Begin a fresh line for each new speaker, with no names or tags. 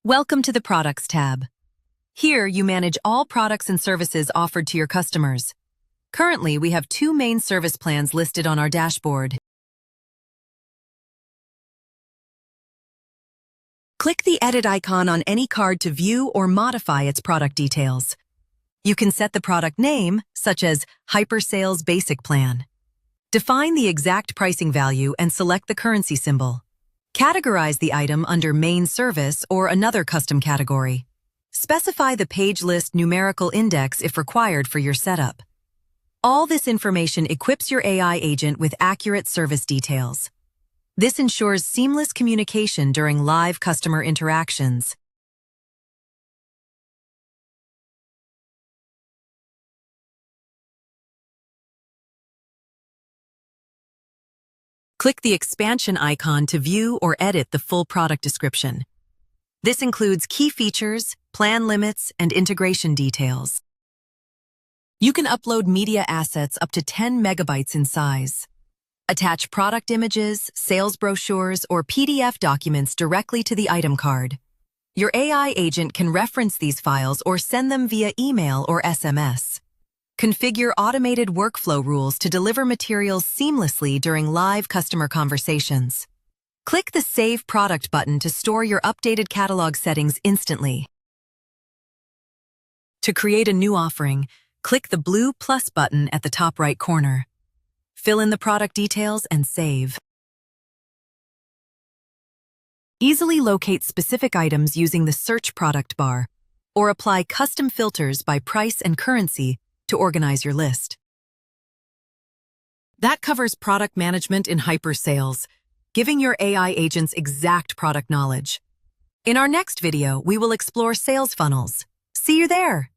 Welcome to the Products tab. Here, you manage all products and services offered to your customers. Currently, we have two main service plans listed on our dashboard. Click the edit icon on any card to view or modify its product details. You can set the product name, such as Hyper Sales Basic Plan. Define the exact pricing value and select the currency symbol. Categorize the item under Main Service or another custom category. Specify the page list numerical index if required for your setup. All this information equips your AI agent with accurate service details. This ensures seamless communication during live customer interactions. Click the expansion icon to view or edit the full product description. This includes key features, plan limits, and integration details. You can upload media assets up to 10 megabytes in size. Attach product images, sales brochures, or PDF documents directly to the item card. Your AI agent can reference these files or send them via email or SMS. Configure automated workflow rules to deliver materials seamlessly during live customer conversations. Click the Save Product button to store your updated catalog settings instantly. To create a new offering, click the blue plus button at the top right corner. Fill in the product details and save. Easily locate specific items using the Search Product bar, or apply custom filters by price and currency to organize your list. That covers product management in Hyper Sales, giving your AI agents exact product knowledge. In our next video, we will explore sales funnels. See you there!